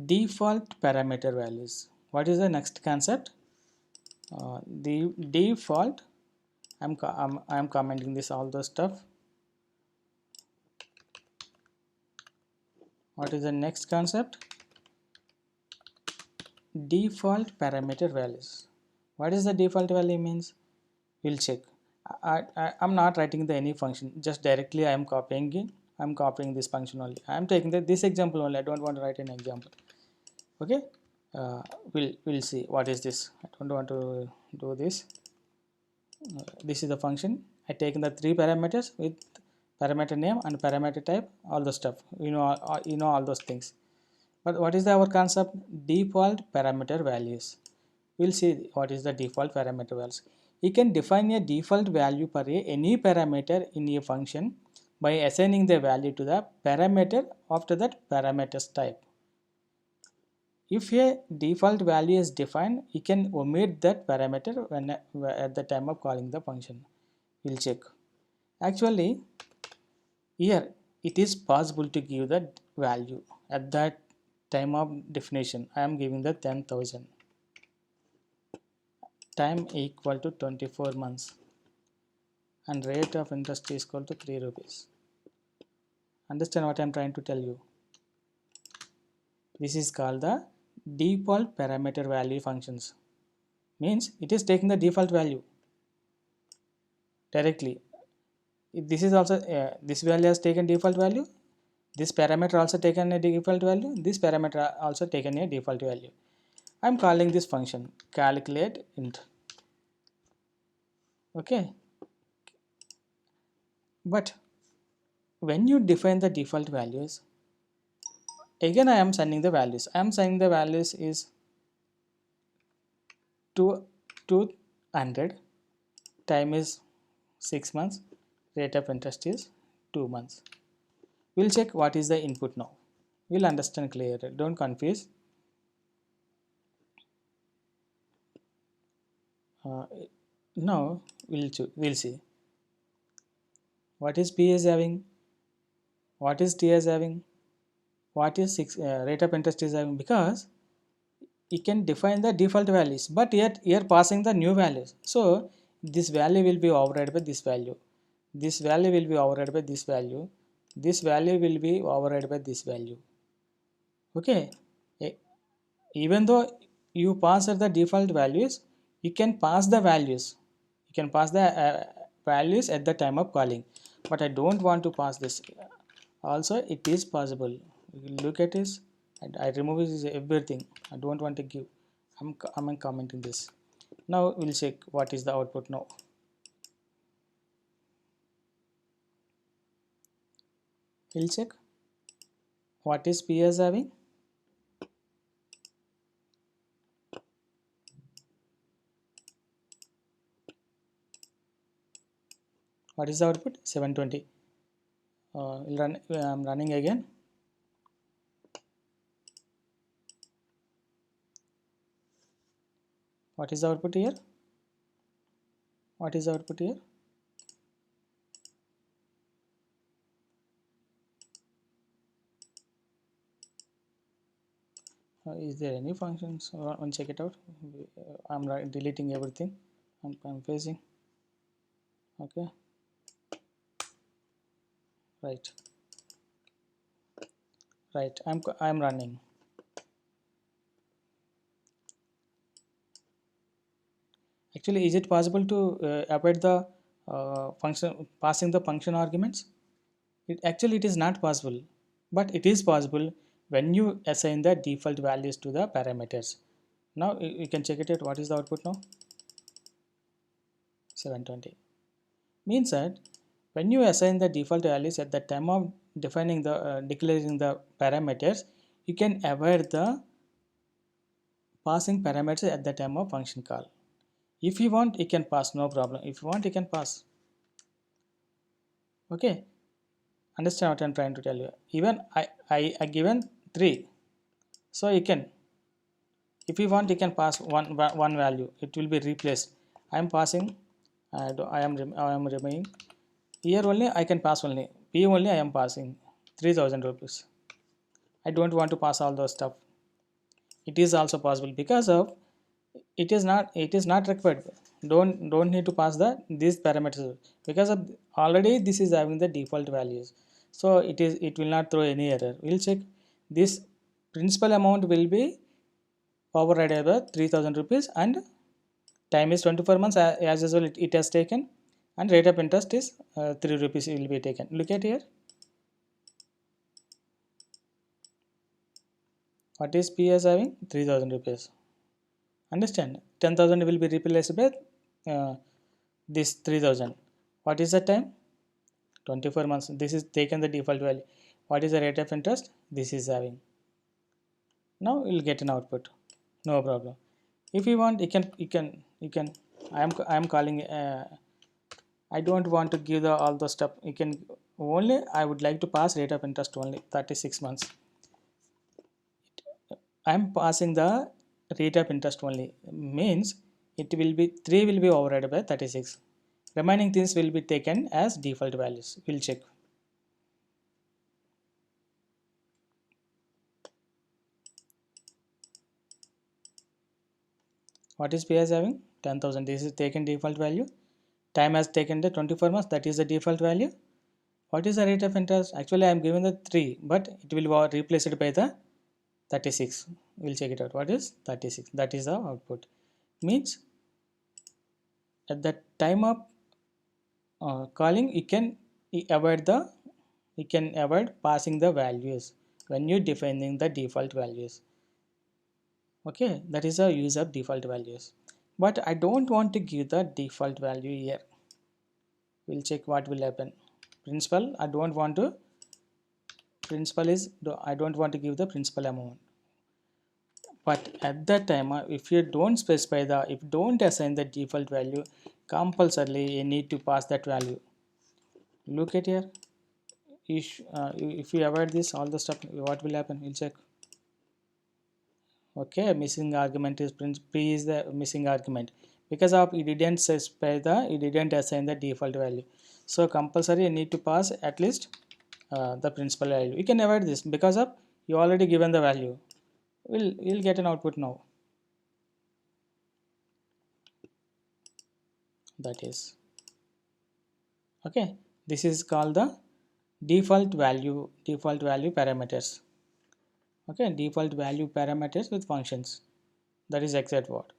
Default parameter values. What is the next concept? The default, I'm commenting this all the stuff. What is the next concept? Default parameter values. What is the default value means? We'll check. I'm not writing the any function, just directly I am copying it. I'm copying this function only. I'm taking this example only. I don't want to write an example. Okay, we'll see what is this. I don't want to do this. This is the function. I taken the three parameters with parameter name and parameter type, all the stuff. You know all those things. But what is our concept? Default parameter values. We'll see what is the default parameter values. You can define a default value for any parameter in a function by assigning the value to the parameter after that parameter's type. If a default value is defined, you can omit that parameter when at the time of calling the function. We'll check. Actually, here it is possible to give the value at that time of definition. I am giving the 10,000. Time equal to 24 months and rate of interest is equal to 3 rupees. Understand what I am trying to tell you? This is called the default parameter value functions. Means it is taking the default value directly. This is also this value has taken default value. This parameter also taken a default value. This parameter also taken a default value. I am calling this function calculate int. Okay, but when you define the default values, again I am sending the values. I am sending the values is 200, time is 6 months, rate of interest is 2 months. We'll check what is the input now. We'll understand clearly. Don't confuse. Now we'll see what is P is having, what is T is having, what is rate of interest is having, because you can define the default values, but yet here passing the new values. So this value will be overridden by this value. This value will be overridden by this value. This value will be overridden by this value. Okay, even though you pass the default values, you can pass the values. You can pass the values at the time of calling, but I don't want to pass this. Also, it is possible. Look at this. I remove everything. I don't want to give. I'm commenting this. Now we'll check what is the output now. We'll check what is P is having. What is the output? 720. We'll run. I'm running again. What is the output here? What is the output here? Is there any functions? One check it out. I'm deleting everything. I'm facing. Okay. Right. I'm running. Actually, is it possible to avoid the function passing the function arguments? It is not possible, but it is possible when you assign the default values to the parameters. Now you can check it out. What is the output now? 720. Means that when you assign the default values at the time of defining the declaring the parameters, you can avoid the passing parameters at the time of function call. If you want, you can pass, no problem. If you want, you can pass. Okay, understand what I'm trying to tell you. Even I given 3, so you can, if you want, you can pass one value. It will be replaced. I am passing. I am removing. Here only I can pass only. P only I am passing 3,000 rupees. I don't want to pass all those stuff. It is also possible because of it is not required. Don't need to pass these parameters because of already this is having the default values. So it will not throw any error. We'll check this principal amount will be overridden by 3000 rupees, and time is 24 months as usual it has taken, and rate of interest is 3 rupees will be taken. Look at here, what is P as having 3000 rupees. Understand, 10,000 will be replaced by this 3000. What is the time? 24 months. This is taken the default value. What is the rate of interest? This is having. Now we'll get an output. No problem. If you want, you can. I am calling. I don't want to give the all the stuff. You can only. I would like to pass rate of interest only 36 months. I am passing the rate of interest only. Means it will be 3 will be overridden by 36. Remaining things will be taken as default values. We'll check. What is P as having? 10,000. This is taken default value. Time has taken the 24 months. That is the default value. What is the rate of interest? Actually, I am given the 3, but it will be replaced by the 36. We'll check it out. What is 36? That is the output. Means at the time of calling, you can avoid passing the values when you defining the default values. Okay, that is the use of default values. But I don't want to give the default value here. We'll check what will happen. Principal, I don't want to. Principal is I don't want to give the principal amount. But at that time, if you don't specify if don't assign the default value, compulsorily you need to pass that value. Look at here. If you avoid this, all the stuff, what will happen? We'll check. Okay, missing argument is P is the missing argument because of it didn't specify it didn't assign the default value. So compulsory you need to pass at least the principal value. You can avoid this because of you already given the value. We'll get an output now. That is okay. This is called the default value parameters. Okay, default value parameters with functions. That is exact word.